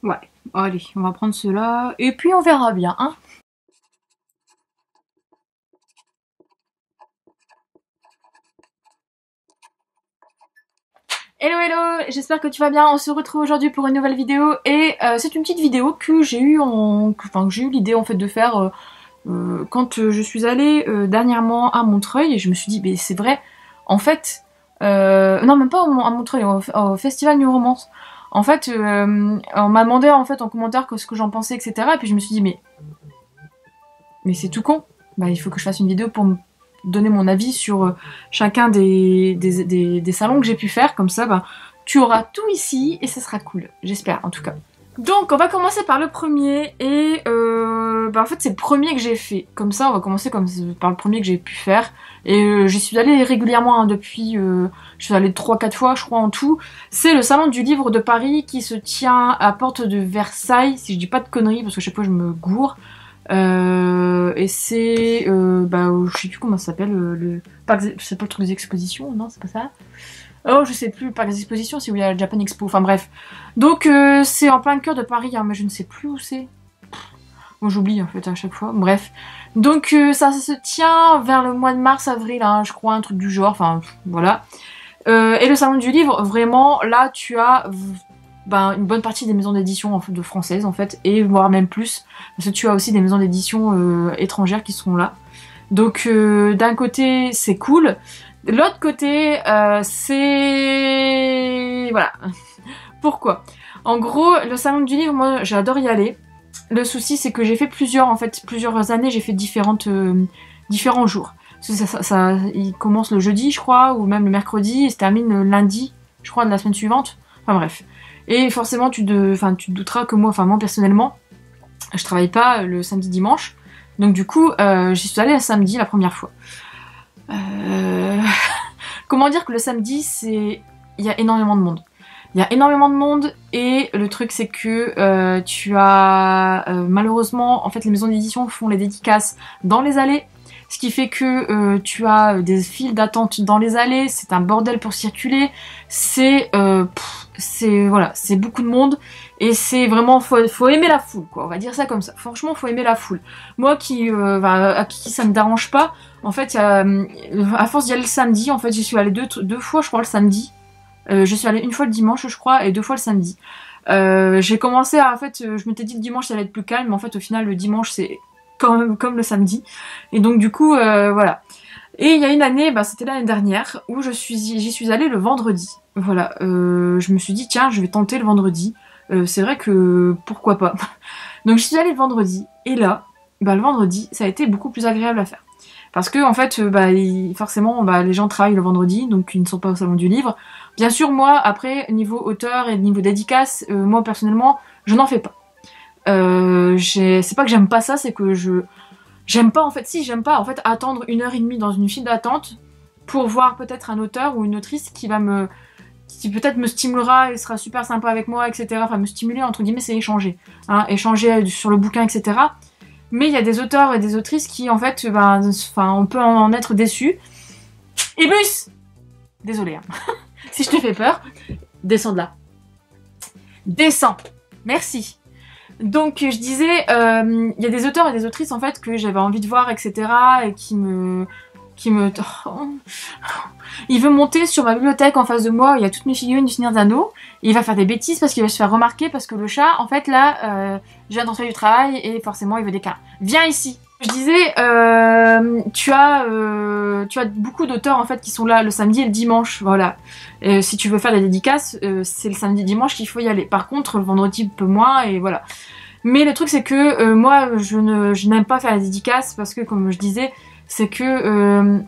Ouais, allez, on va prendre cela, et puis on verra bien, hein. Hello hello, j'espère que tu vas bien, on se retrouve aujourd'hui pour une nouvelle vidéo, et c'est une petite vidéo que j'ai eu que j'ai eu l'idée en fait de faire quand je suis allée dernièrement à Montreuil, et je me suis dit, mais c'est vrai, en fait, non même pas à Montreuil, au Festival New Romance. En fait, on m'a demandé en fait en commentaire ce que j'en pensais, etc. Et puis je me suis dit, mais c'est tout con. Bah, il faut que je fasse une vidéo pour me donner mon avis sur chacun des salons que j'ai pu faire. Comme ça, bah, tu auras tout ici et ça sera cool. J'espère, en tout cas. Donc, on va commencer par le premier. Et bah, en fait, c'est le premier que j'ai fait. Comme ça, on va commencer par le premier que j'ai pu faire. Et j'y suis allée régulièrement hein, depuis... je suis allée 3-4 fois, je crois, en tout. C'est le salon du livre de Paris qui se tient à Porte de Versailles, si je dis pas de conneries, parce que chaque fois je me gourre. Et c'est bah je sais plus comment ça s'appelle le parc, c'est pas le truc des expositions, non c'est pas ça. Oh je sais plus, le parc des expositions, c'est où il y a la Japan Expo, enfin bref. Donc c'est en plein cœur de Paris, hein, mais je ne sais plus où c'est. Moi j'oublie en fait à chaque fois, bref. Donc ça se tient vers le mois de mars-avril, hein, je crois, un truc du genre, enfin voilà. Et le salon du livre, vraiment, là tu as ben, une bonne partie des maisons d'édition de françaises en fait, et voire même plus, parce que tu as aussi des maisons d'édition étrangères qui sont là. Donc d'un côté c'est cool, de l'autre côté c'est... voilà. Pourquoi? En gros, le salon du livre, moi j'adore y aller. Le souci c'est que j'ai fait plusieurs années, j'ai fait différents jours. Il commence le jeudi je crois, ou même le mercredi, et se termine le lundi, je crois, de la semaine suivante. Enfin bref. Et forcément, tu te douteras que moi personnellement, je travaille pas le samedi dimanche. Donc du coup, j'y suis allée le samedi la première fois. Comment dire que le samedi, il y a énormément de monde. Il y a énormément de monde, et le truc c'est que tu as malheureusement, en fait les maisons d'édition font les dédicaces dans les allées. Ce qui fait que tu as des files d'attente dans les allées, c'est un bordel pour circuler, c'est voilà, c'est beaucoup de monde, et c'est vraiment, faut aimer la foule, quoi, on va dire ça comme ça. Franchement, faut aimer la foule. Moi à qui ça me dérange pas, en fait, à force d'y aller le samedi, en fait, j'y suis allée deux fois, je crois, le samedi. Je suis allée une fois le dimanche, je crois, et 2 fois le samedi. J'ai commencé à, en fait, je m'étais dit le dimanche ça allait être plus calme, mais en fait, au final, le dimanche, c'est quand même comme le samedi. Et donc, du coup, voilà. Et il y a une année, bah, c'était l'année dernière, où j'y suis allée le vendredi. Voilà, je me suis dit, tiens, je vais tenter le vendredi. C'est vrai que, pourquoi pas. Donc, je suis allée le vendredi, et là, bah, le vendredi, ça a été beaucoup plus agréable à faire. Parce que, en fait, bah, forcément, bah, les gens travaillent le vendredi, donc ils ne sont pas au salon du livre. Bien sûr, moi, après, niveau auteur et niveau dédicace, moi, personnellement, je n'en fais pas. C'est pas que j'aime pas ça, c'est que j'aime pas, en fait, si, j'aime pas, en fait, attendre 1h30 dans une file d'attente pour voir peut-être un auteur ou une autrice qui peut-être me stimulera et sera super sympa avec moi, etc. Enfin, me stimuler, entre guillemets, c'est échanger. Hein, échanger sur le bouquin, etc. Mais il y a des auteurs et des autrices qui, en fait, on peut en être déçu. Et bus! Désolée, hein. Si je te fais peur, descends de là. Descends. Merci. Donc je disais, il y a des auteurs et des autrices en fait que j'avais envie de voir, etc. et oh. Il veut monter sur ma bibliothèque en face de moi, il y a toutes mes figurines du Seigneur des Anneaux, et il va faire des bêtises parce qu'il va se faire remarquer parce que le chat, en fait là, je viens d'entrer du travail et forcément il veut des câlins. Viens ici. Je disais, tu as beaucoup d'auteurs en fait qui sont là le samedi et le dimanche, voilà. Si tu veux faire des dédicaces, c'est le samedi et dimanche qu'il faut y aller. Par contre, le vendredi peu moins, et voilà. Mais le truc c'est que moi, je n'aime pas faire les dédicaces parce que, comme je disais, c'est que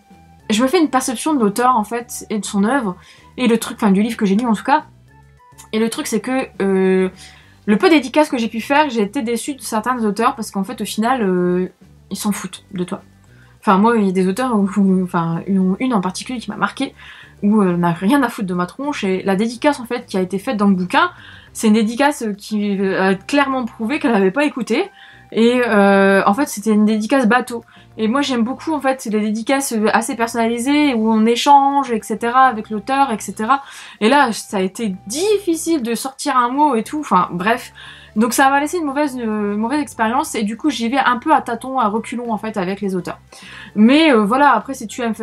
je me fais une perception de l'auteur en fait et de son œuvre, et le truc, enfin du livre que j'ai lu en tout cas. Et le truc c'est que le peu de dédicaces que j'ai pu faire, j'ai été déçue de certains auteurs parce qu'en fait au final ils s'en foutent de toi. Enfin moi il y a des auteurs enfin une en particulier qui m'a marqué, où elle n'a rien à foutre de ma tronche, et la dédicace en fait qui a été faite dans le bouquin, c'est une dédicace qui a clairement prouvé qu'elle n'avait pas écouté, et en fait c'était une dédicace bateau. Et moi j'aime beaucoup en fait les dédicaces assez personnalisées où on échange, etc. avec l'auteur, etc. Et là ça a été difficile de sortir un mot et tout, enfin bref. Donc ça m'a laissé une mauvaise expérience et du coup j'y vais un peu à tâtons, à reculons en fait avec les auteurs. Mais voilà, après si tu aimes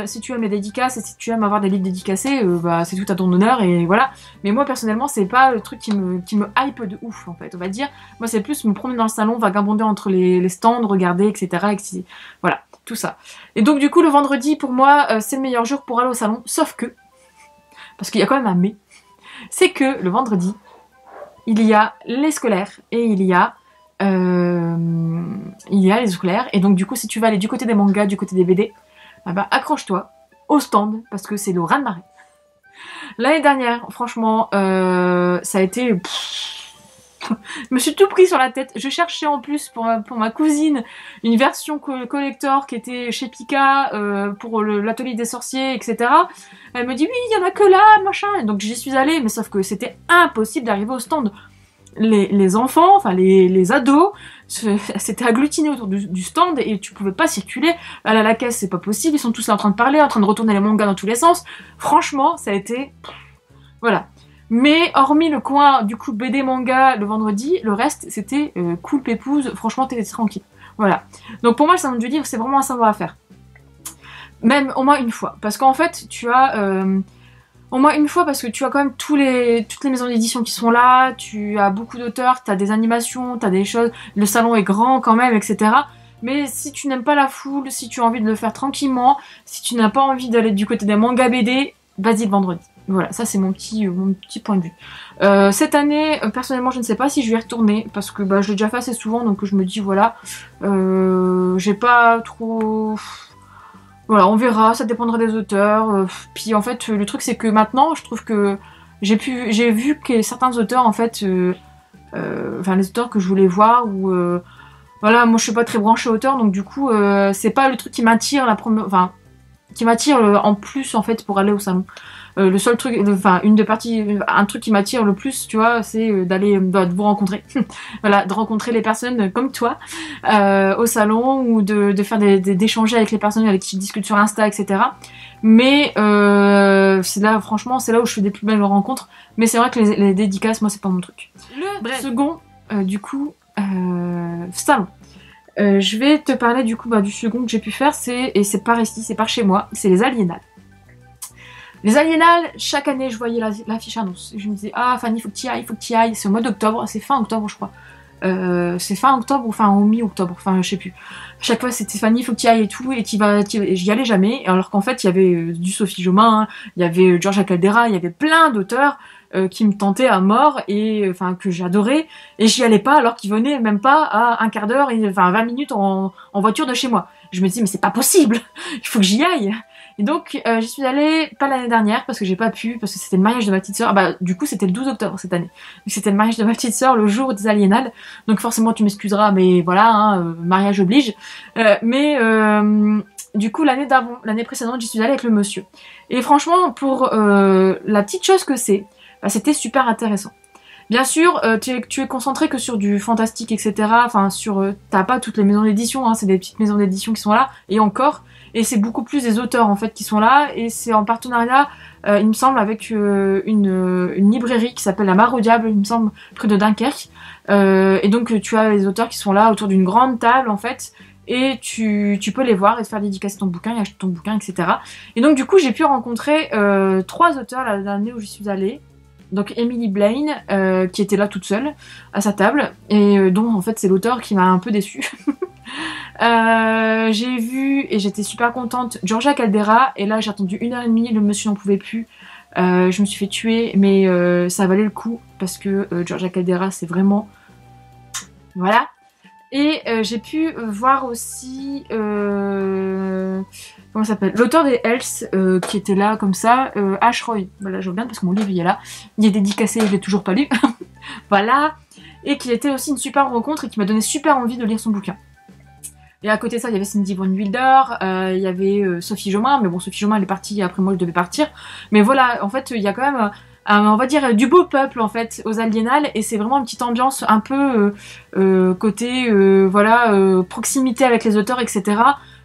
les dédicaces et si tu aimes avoir des livres dédicacés, bah c'est tout à ton honneur et voilà. Mais moi personnellement c'est pas le truc qui me hype de ouf en fait, on va dire. Moi c'est plus me promener dans le salon, vagabonder entre les stands, regarder, etc. Voilà, tout ça. Et donc du coup le vendredi pour moi c'est le meilleur jour pour aller au salon, sauf que, parce qu'il y a quand même un mais, c'est que le vendredi, il y a les scolaires et il y a les scolaires. Et donc du coup si tu vas aller du côté des mangas, du côté des BD, ah bah, accroche-toi au stand parce que c'est le raz-de-marée. L'année dernière, franchement, ça a été... Je me suis tout pris sur la tête. Je cherchais en plus pour ma cousine une version collector qui était chez Pika pour l'atelier des sorciers, etc. Elle me dit oui, il y en a que là, machin. Et donc j'y suis allée, mais sauf que c'était impossible d'arriver au stand. Les enfants, enfin les ados, s'étaient agglutinés autour du stand et tu pouvais pas circuler. Aller à la caisse, c'est pas possible. Ils sont tous là en train de parler, en train de retourner les mangas dans tous les sens. Franchement, ça a été... Voilà. Mais hormis le coin du coup BD manga le vendredi, le reste c'était cool pépouze, franchement t'étais tranquille. Voilà. Donc pour moi le salon du livre c'est vraiment un savoir à faire. Même au moins une fois. Parce qu'en fait tu as... au moins une fois parce que tu as quand même toutes les maisons d'édition qui sont là, tu as beaucoup d'auteurs, t'as des animations, t'as des choses, le salon est grand quand même, etc. Mais si tu n'aimes pas la foule, si tu as envie de le faire tranquillement, si tu n'as pas envie d'aller du côté des mangas BD, vas-y le vendredi. Voilà, ça c'est mon petit point de vue. Cette année, personnellement, je ne sais pas si je vais y retourner parce que bah, je l'ai déjà fait assez souvent, donc je me dis voilà, j'ai pas trop. Voilà, on verra, ça dépendra des auteurs. Puis en fait, le truc c'est que maintenant, je trouve que j'ai vu que certains auteurs en fait, enfin les auteurs que je voulais voir ou voilà, moi je suis pas très branchée auteur, donc du coup c'est pas le truc qui m'attire enfin qui m'attire en plus en fait pour aller au salon. Le seul truc, enfin un truc qui m'attire le plus, tu vois, c'est de vous rencontrer. Voilà, de rencontrer les personnes comme toi au salon ou de faire d'échanger avec les personnes avec qui je discute sur Insta, etc. Mais c'est là, franchement, c'est là où je fais des plus belles rencontres. Mais c'est vrai que les dédicaces, moi, c'est pas mon truc. Le second, du coup, salon. Je vais te parler du coup du second que j'ai pu faire, et c'est par ici, c'est par chez moi, c'est les Aliénales. Les Aliénales, chaque année je voyais l'affiche annonce. Je me disais ah Fanny, faut que tu y ailles, c'est au mois d'octobre, c'est fin octobre je crois. C'est fin octobre ou fin au mi-octobre, enfin je sais plus. À chaque fois c'était Fanny, faut que tu y ailles et tout, et j'y allais jamais, alors qu'en fait il y avait du Sophie Jomain, il y avait Georgia Caldera, il y avait plein d'auteurs qui me tentaient à mort et enfin que j'adorais, et j'y allais pas alors qu'ils venaient même pas à un quart d'heure, enfin 20 minutes en voiture de chez moi. Je me dis mais c'est pas possible, il faut que j'y aille. Et donc j'y suis allée pas l'année dernière parce que j'ai pas pu, parce que c'était le mariage de ma petite sœur. Bah du coup c'était le 12 octobre cette année. C'était le mariage de ma petite sœur le jour des Aliénales. Donc forcément tu m'excuseras, mais voilà, hein, mariage oblige. Du coup l'année précédente j'y suis allée avec le monsieur. Et franchement pour la petite chose que c'est, bah, c'était super intéressant. Bien sûr, tu es concentré que sur du fantastique, etc. Enfin, t'as pas toutes les maisons d'édition, hein, c'est des petites maisons d'édition qui sont là, et encore. Et c'est beaucoup plus des auteurs, en fait, qui sont là, et c'est en partenariat, il me semble, avec une librairie qui s'appelle La Mare au Diable, il me semble, près de Dunkerque. Et donc, tu as les auteurs qui sont là, autour d'une grande table, en fait, et tu peux les voir et te faire dédicacer ton bouquin, et acheter ton bouquin, etc. Et donc, du coup, j'ai pu rencontrer 3 auteurs l'année où j'y suis allée. Donc Emily Blaine, qui était là toute seule à sa table, et dont en fait c'est l'auteur qui m'a un peu déçue. J'ai vu, et j'étais super contente, Georgia Caldera, et là j'ai attendu 1h30, le monsieur n'en pouvait plus. Je me suis fait tuer, mais ça valait le coup, parce que Georgia Caldera c'est vraiment... Voilà. Et j'ai pu voir aussi... comment ça s'appelle, l'auteur des Hells, qui était là comme ça, Ash Roy. Voilà, je regarde parce que mon livre il est là. Il est dédicacé, je l'ai toujours pas lu. Voilà. Et qui était aussi une super rencontre et qui m'a donné super envie de lire son bouquin. Et à côté de ça, il y avait Cindy Von Wilder, il y avait Sophie Jomain, mais bon, Sophie Jomain elle est partie, après moi je devais partir. Mais voilà, en fait, il y a quand même... on va dire du beau peuple en fait aux Aliénales, et c'est vraiment une petite ambiance un peu côté voilà proximité avec les auteurs, etc.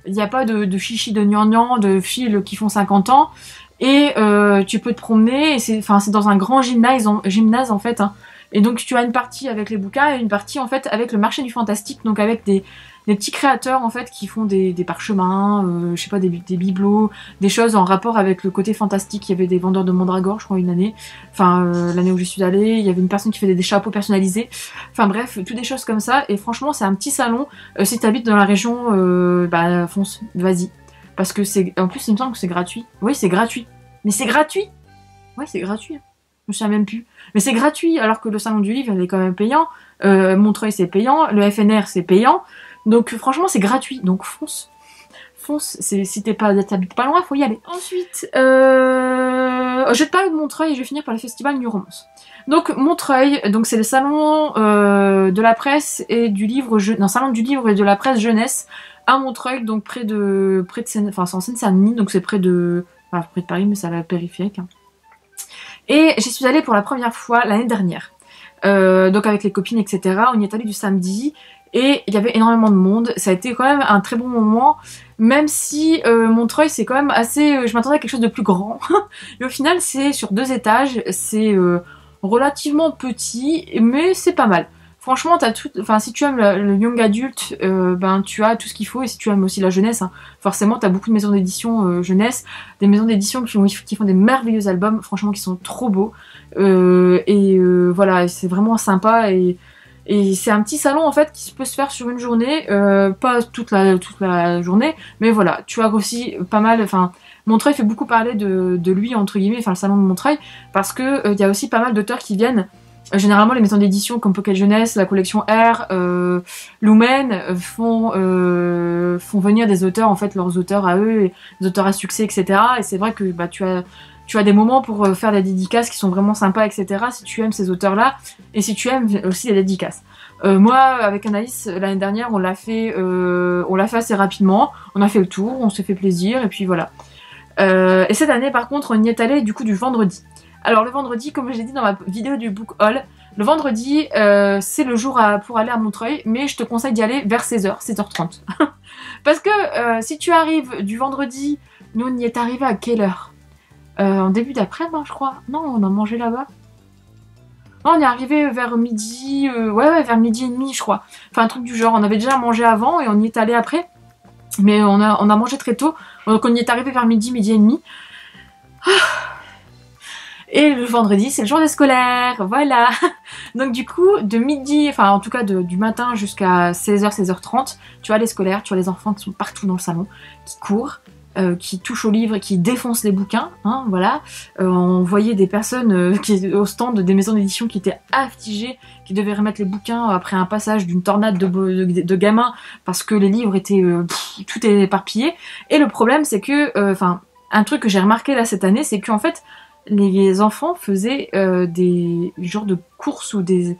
Il n'y a pas de chichi, de gnangnan, de filles qui font 50 ans. Et tu peux te promener, et c'est dans un grand gymnase en fait. Hein. Et donc tu as une partie avec les bouquins et une partie en fait avec le marché du fantastique, donc avec des petits créateurs en fait qui font des parchemins, je sais pas, des bibelots, des choses en rapport avec le côté fantastique. Il y avait des vendeurs de mandragore, je crois, une année. L'année où je suis allée, il y avait une personne qui faisait des chapeaux personnalisés. Enfin bref, toutes des choses comme ça. Et franchement, c'est un petit salon. Si t'habites dans la région, fonce, vas-y. Parce que en plus, il me semble que c'est gratuit. Oui, c'est gratuit. Mais c'est gratuit! Oui, c'est gratuit. Je me souviens même plus. Mais c'est gratuit, alors que le salon du livre, il est quand même payant. Montreuil, c'est payant. Le FNR, c'est payant. Donc, franchement, c'est gratuit. Donc, fonce. Fonce. Si t'habites pas loin, faut y aller. Ensuite, je vais te parler de Montreuil et je vais finir par le festival New Romance. Donc, Montreuil, donc c'est le salon de la presse et du livre... salon du livre et de la presse jeunesse à Montreuil, donc près de Seine... Enfin, c'est en Seine-Saint-Denis, donc c'est près de Paris, mais c'est à la périphérique. Hein. Et j'y suis allée pour la première fois l'année dernière. Donc avec les copines, etc. On y est allé du samedi. Et il y avait énormément de monde. Ça a été quand même un très bon moment. Même si Montreuil, c'est quand même assez... je m'attendais à quelque chose de plus grand. Et au final, c'est sur 2 étages. C'est relativement petit, mais c'est pas mal. Franchement, si tu aimes le young adulte, tu as tout ce qu'il faut. Et si tu aimes aussi la jeunesse, hein, forcément, tu as beaucoup de maisons d'édition jeunesse. Des maisons d'édition qui font des merveilleux albums, franchement, qui sont trop beaux. Voilà, c'est vraiment sympa. Et c'est un petit salon, en fait, qui peut se faire sur une journée. Pas toute la journée, mais voilà. Tu as aussi pas mal... Montreuil fait beaucoup parler de lui, entre guillemets, le salon de Montreuil, parce que y a aussi pas mal d'auteurs qui viennent. Généralement, les maisons d'édition comme Pocket Jeunesse, la collection R, Lumen font venir des auteurs, en fait, leurs auteurs à eux, des auteurs à succès, etc. Et c'est vrai que tu as des moments pour faire des dédicaces qui sont vraiment sympas, etc. Si tu aimes ces auteurs-là, et si tu aimes aussi les dédicaces. Moi, avec Anaïs, l'année dernière, on l'a fait assez rapidement. On a fait le tour, on s'est fait plaisir, et puis voilà. Et cette année, par contre, on y est allé du coup du vendredi. Alors le vendredi, comme je l'ai dit dans ma vidéo du book haul, le vendredi, c'est le jour pour aller à Montreuil, mais je te conseille d'y aller vers 16h, 16h30. Parce que si tu arrives du vendredi, nous on y est arrivé à quelle heure en début d'après-midi, je crois. Non, on a mangé là-bas. Non, on est arrivé vers midi, vers midi et demi, je crois. Enfin, un truc du genre. On avait déjà mangé avant et on y est allé après. Mais on a mangé très tôt. Donc on y est arrivé vers midi et demi. Et le vendredi, c'est le jour des scolaires, voilà. Donc du coup, de midi, en tout cas du matin jusqu'à 16h, 16h30, tu as les scolaires, tu as les enfants qui sont partout dans le salon, qui courent, qui touchent aux livres, qui défoncent les bouquins, hein, voilà. On voyait des personnes au stand des maisons d'édition qui étaient affligées, qui devaient remettre les bouquins après un passage d'une tornade de gamins, parce que les livres étaient... tout est éparpillé. Et le problème, c'est que... un truc que j'ai remarqué là cette année, c'est qu'en fait... les enfants faisaient des genres de courses ou des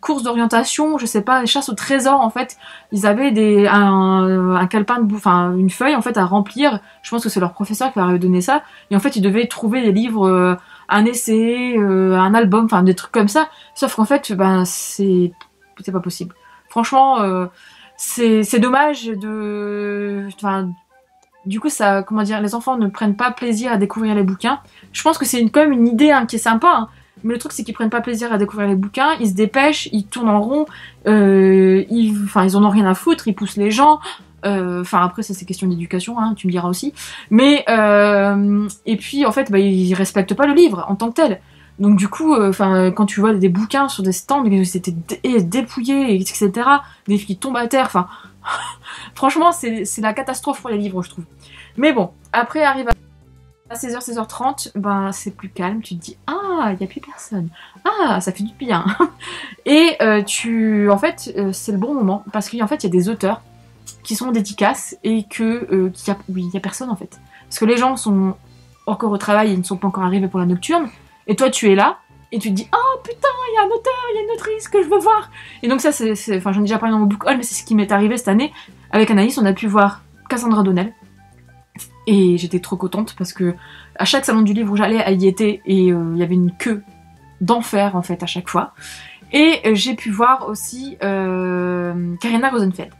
courses d'orientation, je sais pas, des chasses au trésor en fait. Ils avaient un calepin une feuille en fait à remplir. Je pense que c'est leur professeur qui leur avait donné ça. Et en fait, ils devaient trouver des livres, un essai, un album, des trucs comme ça. Sauf qu'en fait, c'est pas possible. Franchement, c'est dommage du coup, les enfants ne prennent pas plaisir à découvrir les bouquins. Je pense que c'est quand même une idée qui est sympa, hein. Mais le truc, c'est qu'ils prennent pas plaisir à découvrir les bouquins, ils se dépêchent, ils tournent en rond, ils en ont rien à foutre, ils poussent les gens. Après, ça c'est question d'éducation, hein, tu me diras aussi. Mais, et puis, en fait, ils respectent pas le livre en tant que tel. Donc du coup, quand tu vois des bouquins sur des stands, c'était dépouillé, etc., des filles qui tombent à terre, franchement, c'est la catastrophe pour les livres, je trouve. Mais bon, après arrive à 16h, 16h30, c'est plus calme, tu te dis « Ah, il n'y a plus personne. Ah, ça fait du bien. » Et en fait, c'est le bon moment, parce qu'en fait, il y a des auteurs qui sont dédicaces et qu'il y a personne, en fait. Parce que les gens sont encore au travail et ne sont pas encore arrivés pour la nocturne, et toi, tu es là, et tu te dis « Oh putain, il y a un auteur, il y a une autrice que je veux voir !» Et donc ça, j'en ai déjà parlé dans mon book haul, mais c'est ce qui m'est arrivé cette année. Avec Anaïs, on a pu voir Cassandra Donnel. Et j'étais trop contente parce que à chaque salon du livre où j'allais, elle y était et il y avait une queue d'enfer en fait à chaque fois. Et j'ai pu voir aussi Karina Rosenfeld.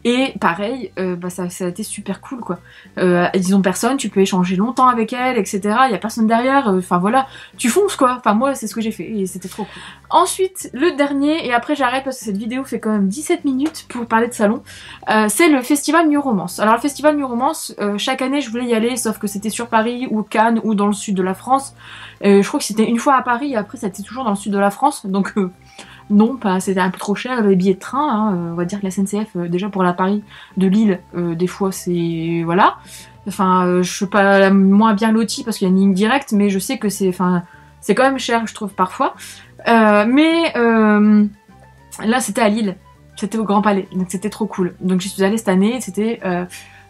Et pareil, ça a été super cool quoi. Ils ont personne, tu peux échanger longtemps avec elles, etc. Il y a personne derrière, enfin voilà, tu fonces quoi. Enfin moi c'est ce que j'ai fait et c'était trop cool. Ensuite, le dernier, et après j'arrête parce que cette vidéo fait quand même 17 minutes pour parler de salon, c'est le festival New Romance. Alors le festival New Romance, chaque année je voulais y aller, sauf que c'était sur Paris ou Cannes ou dans le sud de la France. Je crois que c'était une fois à Paris et après c'était toujours dans le sud de la France, donc non, c'était un peu trop cher les billets de train, hein, on va dire que la SNCF, déjà pour la Paris de Lille, des fois c'est... voilà. Enfin, je suis pas moins bien lotie parce qu'il y a une ligne directe, mais je sais que c'est quand même cher, je trouve, parfois. Là, c'était à Lille, c'était au Grand Palais, donc c'était trop cool. Donc j'y suis allée cette année, c'était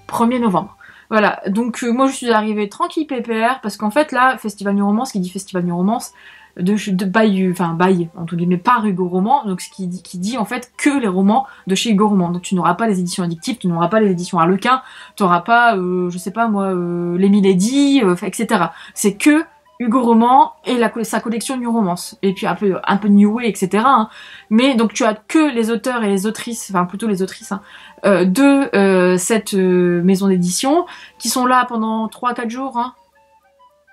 1er novembre. Voilà, donc moi je suis arrivée tranquille pépère, parce qu'en fait là, Festival New Romance, qui dit Festival New Romance, bail, entre guillemets, par Hugo Roman, donc ce qui dit en fait que les romans de chez Hugo Roman. Donc tu n'auras pas les éditions addictives, tu n'auras pas les éditions Harlequin, tu n'auras pas, je sais pas moi, les Milady, etc. C'est que Hugo Roman et sa collection New Romance. Et puis un peu New Way, etc. Hein. Mais donc tu as que les auteurs et les autrices, enfin plutôt les autrices, hein, de cette maison d'édition, qui sont là pendant 3-4 jours. Hein.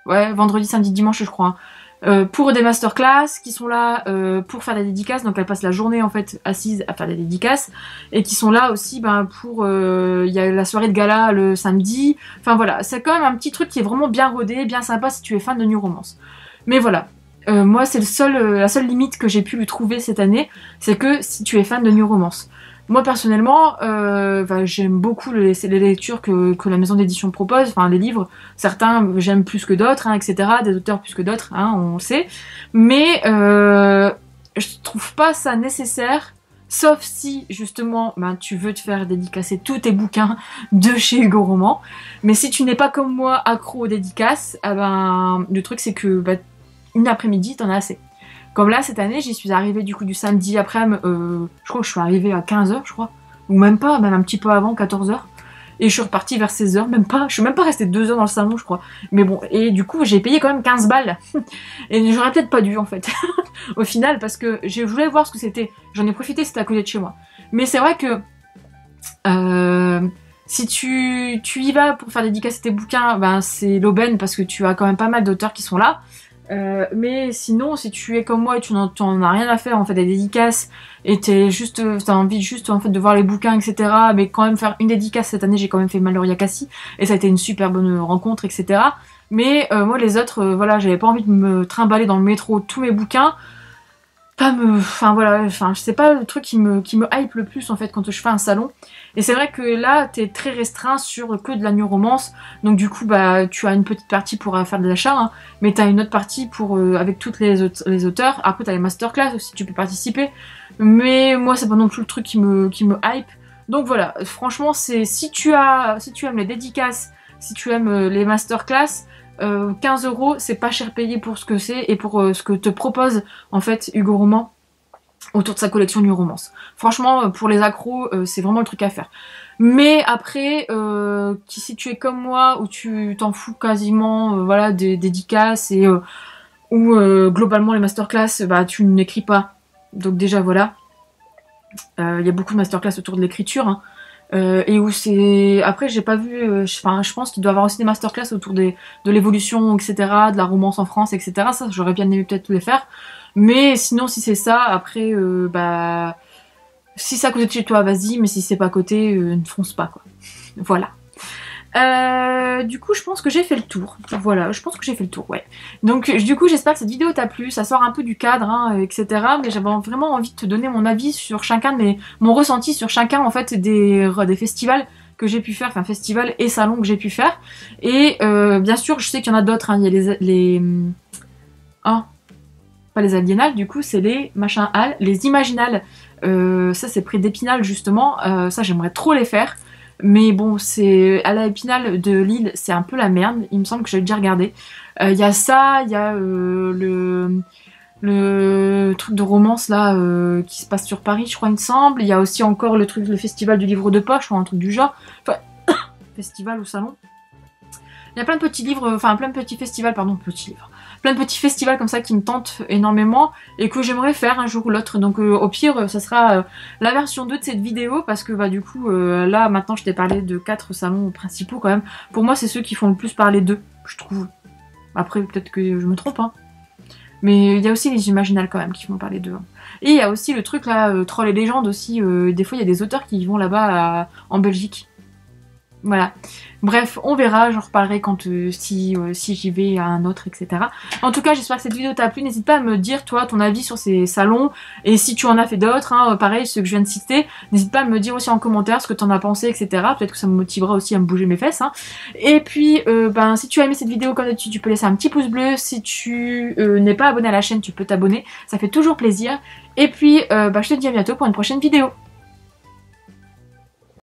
Ouais, vendredi, samedi, dimanche, je crois. Hein. Pour des masterclass, qui sont là pour faire des dédicaces, donc elles passent la journée en fait assises à faire des dédicaces, et qui sont là aussi pour il y a la soirée de gala le samedi, enfin voilà, c'est quand même un petit truc qui est vraiment bien rodé, bien sympa si tu es fan de New Romance. Mais voilà, moi c'est la seule limite que j'ai pu lui trouver cette année, c'est que si tu es fan de New Romance. Moi personnellement, j'aime beaucoup les lectures que la maison d'édition propose, enfin les livres, certains j'aime plus que d'autres, hein, etc. Des auteurs plus que d'autres, hein, on le sait. Mais je trouve pas ça nécessaire, sauf si justement tu veux te faire dédicacer tous tes bouquins de chez Hugo Roman. Mais si tu n'es pas comme moi accro aux dédicaces, le truc c'est que une après-midi t'en as assez. Comme là, cette année, j'y suis arrivée du coup du samedi après-midi, je crois que je suis arrivée à 15h, je crois. Ou même pas, même un petit peu avant, 14h. Et je suis repartie vers 16h, même pas. Je suis même pas restée 2 heures dans le salon, je crois. Mais bon, et du coup, j'ai payé quand même 15 balles. Et j'aurais peut-être pas dû, en fait. Au final, parce que je voulais voir ce que c'était. J'en ai profité, c'était à côté de chez moi. Mais c'est vrai que... si tu y vas pour faire dédicacer tes bouquins, c'est l'aubaine, parce que tu as quand même pas mal d'auteurs qui sont là. Mais sinon, si tu es comme moi et tu n'en as rien à faire en fait des dédicaces et t'as envie juste en fait de voir les bouquins, etc. Mais quand même faire une dédicace cette année, j'ai quand même fait Maloria Cassie et ça a été une super bonne rencontre, etc. Mais moi les autres, voilà, j'avais pas envie de me trimballer dans le métro tous mes bouquins. C'est pas le truc qui me hype le plus en fait quand je fais un salon. Et c'est vrai que là t'es très restreint sur que de la New Romance, donc du coup tu as une petite partie pour faire des achats, hein, mais t'as une autre partie pour avec toutes les auteurs. Après t'as les masterclass aussi, tu peux participer, mais moi c'est pas non plus le truc qui me hype. Donc voilà, franchement si tu aimes les dédicaces, si tu aimes les masterclass, 15 €, c'est pas cher payé pour ce que c'est et pour ce que te propose en fait Hugo Roman autour de sa collection New Romance. Franchement, pour les accros, c'est vraiment le truc à faire. Mais après, si tu es comme moi, où tu t'en fous quasiment des dédicaces et où globalement les masterclass, tu n'écris pas. Donc déjà voilà, il y a beaucoup de masterclass autour de l'écriture, hein. Et où c'est... Après, j'ai pas vu... je pense qu'il doit y avoir aussi des masterclass autour de l'évolution, etc., de la romance en France, etc. Ça, j'aurais bien aimé peut-être les faire. Mais sinon, si c'est ça, après, si c'est à côté de chez toi, vas-y. Mais si c'est pas à côté, ne fonce pas, quoi. Voilà. Du coup, je pense que j'ai fait le tour. Voilà, je pense que j'ai fait le tour, ouais. Donc, du coup, j'espère que cette vidéo t'a plu. Ça sort un peu du cadre, hein, etc. Mais j'avais vraiment envie de te donner mon avis sur chacun mon ressenti sur chacun, en fait, des festivals que j'ai pu faire, enfin, festivals et salons que j'ai pu faire. Et, bien sûr, je sais qu'il y en a d'autres, hein. Il y a pas les aliénales, du coup, c'est les les imaginales. Ça, c'est près d'Épinal, justement. Ça, j'aimerais trop les faire. Mais bon, c'est à la Épinal de Lille, c'est un peu la merde. Il me semble que j'ai déjà regardé. Il y a ça, il y a le truc de romance là qui se passe sur Paris, je crois, il me semble. Il y a aussi encore le festival du livre de poche ou un truc du genre. Enfin, festival ou salon. Il y a plein de petits livres, enfin plein de petits festivals, pardon, petits livres. plein de petits festivals comme ça qui me tentent énormément et que j'aimerais faire un jour ou l'autre. Donc au pire, ça sera la version 2 de cette vidéo parce que bah du coup, là maintenant je t'ai parlé de 4 salons principaux quand même. Pour moi, c'est ceux qui font le plus parler d'eux, je trouve. Après, peut-être que je me trompe, hein. Mais il y a aussi les Imaginales quand même qui font parler d'eux. Et il y a aussi le truc là, Troll et Légendes aussi. Des fois, il y a des auteurs qui vont là-bas en Belgique. Voilà. Bref, on verra, j'en reparlerai quand si j'y vais à un autre, etc. En tout cas, j'espère que cette vidéo t'a plu. N'hésite pas à me dire, toi, ton avis sur ces salons. Et si tu en as fait d'autres, hein, pareil, ceux que je viens de citer, n'hésite pas à me dire aussi en commentaire ce que t'en as pensé, etc. Peut-être que ça me motivera aussi à me bouger mes fesses. Hein. Et puis, si tu as aimé cette vidéo, comme d'habitude, tu peux laisser un petit pouce bleu. Si tu n'es pas abonné à la chaîne, tu peux t'abonner. Ça fait toujours plaisir. Et puis, je te dis à bientôt pour une prochaine vidéo.